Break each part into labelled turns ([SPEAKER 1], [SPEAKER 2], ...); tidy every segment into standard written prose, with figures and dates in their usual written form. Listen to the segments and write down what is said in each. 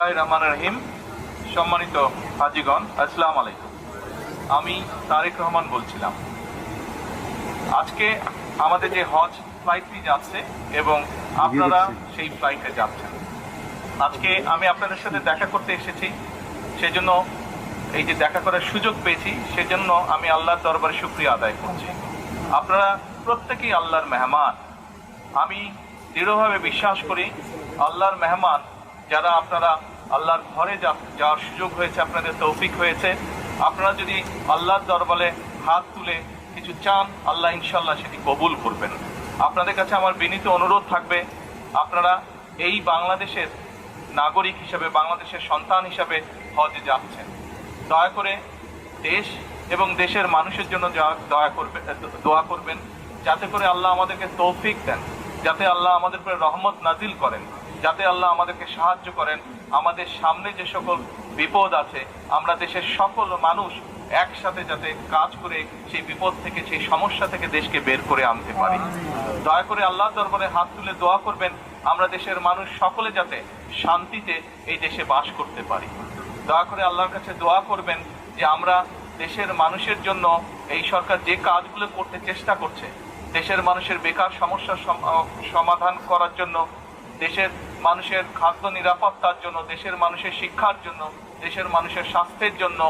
[SPEAKER 1] রহমান রহিম। সম্মানিত হাজিগণ, আসসালামু আলাইকুম। আমি তারেক রহমান বলছিলাম। আজকে আমাদের যে হজ ফ্লাইটটি যাচ্ছে এবং আপনারা সেই ফ্লাইটে যাচ্ছেন, আজকে আমি আপনাদের সাথে দেখা করতে এসেছি। সেজন্য এই যে দেখা করার সুযোগ পেয়েছি, সেজন্য আমি আল্লাহর দরবারে শুকরিয়া আদায় করছি। আপনারা প্রত্যেকেই আল্লাহর মেহমান। আমি দৃঢ়ভাবে বিশ্বাস করি আল্লাহর মেহমান যারা, আপনারা আল্লাহর ঘরে যাওয়ার সুযোগ হয়েছে, আপনাদের তৌফিক হয়েছে। আপনারা যদি আল্লাহর দরবারে হাত তুলে কিছু চান, আল্লাহ ইনশাল্লাহ সেটি কবুল করবেন। আপনাদের কাছে আমার বিনীত অনুরোধ থাকবে, আপনারা এই বাংলাদেশের নাগরিক হিসাবে, বাংলাদেশের সন্তান হিসাবে হজে যাচ্ছেন, দয়া করে দেশ এবং দেশের মানুষের জন্য দোয়া করবেন, যাতে করে আল্লাহ আমাদেরকে তৌফিক দেন, যাতে আল্লাহ আমাদের উপরে রহমত নাজিল করেন, যাতে আল্লাহ আমাদেরকে সাহায্য করেন। আমাদের সামনে যে সকল বিপদ আছে, আমরা দেশের সকল মানুষ একসাথে যাতে কাজ করে সেই বিপদ থেকে, সেই সমস্যা থেকে দেশকে বের করে আনতে পারি। দয়া করে আল্লাহ দরবারে হাত তুলে দোয়া করবেন, আমরা দেশের মানুষ সকলে যাতে শান্তিতে এই দেশে বাস করতে পারি। দয়া করে আল্লাহর কাছে দোয়া করবেন যে আমরা দেশের মানুষের জন্য এই সরকার যে কাজগুলো করতে চেষ্টা করছে, দেশের মানুষের বেকার সমস্যার সমাধান করার জন্য, দেশের মানুষের খাদ্য নিরাপত্তার জন্য, দেশের মানুষের শিক্ষার জন্য, দেশের মানুষের স্বাস্থ্যের জন্য,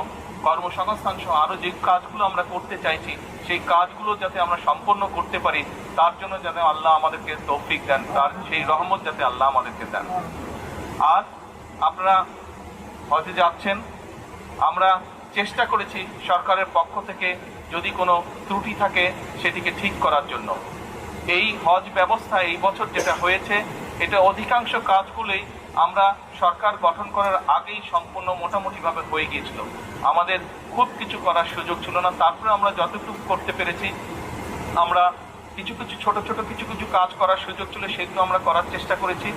[SPEAKER 1] কর্মসংস্থান সহ আরো যে কাজগুলো আমরা করতে চাইছি, সেই কাজগুলো যাতে আমরা সম্পন্ন করতে পারি, তার জন্য যাতে আল্লাহ আমাদেরকে তৌফিক দেন, তার সেই রহমত যাতে আল্লাহ আমাদেরকে দেন। আর আপনারা হজে যাচ্ছেন, আমরা চেষ্টা করেছি সরকারের পক্ষ থেকে যদি কোনো ত্রুটি থাকে সেটিকে ঠিক করার জন্য। এই হজ ব্যবস্থা এই বছর যেটা হয়েছে, এটা অধিকাংশ কাজগুলোই আমরা সরকার গঠন করার আগেই সম্পূর্ণ মোটামুটিভাবে হয়ে গিয়েছিল। আমাদের খুব কিছু করার সুযোগ ছিল না। তারপরে আমরা যতটুকু করতে পেরেছি, আমরা কিছু ছোট কিছু কাজ করার সুযোগ ছিল, সেগুলো আমরা করার চেষ্টা করেছি।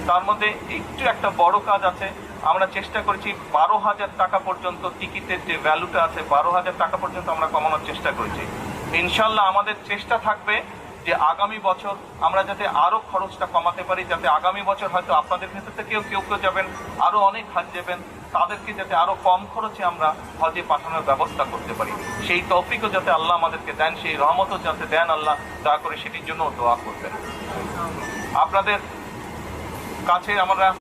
[SPEAKER 1] তার মধ্যে একটু একটা বড় কাজ আছে, আমরা চেষ্টা করেছি 12,000 টাকা পর্যন্ত টিকিটের যে ভ্যালুটা আছে, 12,000 টাকা পর্যন্ত আমরা কমানোর চেষ্টা করেছি। ইনশাল্লাহ আমাদের চেষ্টা থাকবে যে আগামী বছর আমরা যাতে আরো খরচটা কমাতে পারি, যাতে আগামী বছর হয়তো আপনাদের ভেতর থেকেও কেউ যাবেন, আরো অনেক হাজ যাবেন, তাদেরকে যাতে আরো কম খরচে আমরা হজে পাঠানোর ব্যবস্থা করতে পারি। সেই তৌফিকও যাতে আল্লাহ আমাদেরকে দেন, সেই রহমতও যাতে দেন আল্লাহ, দয়া করে সেটির জন্য দোয়া করবেন। আপনাদের কাছে আমরা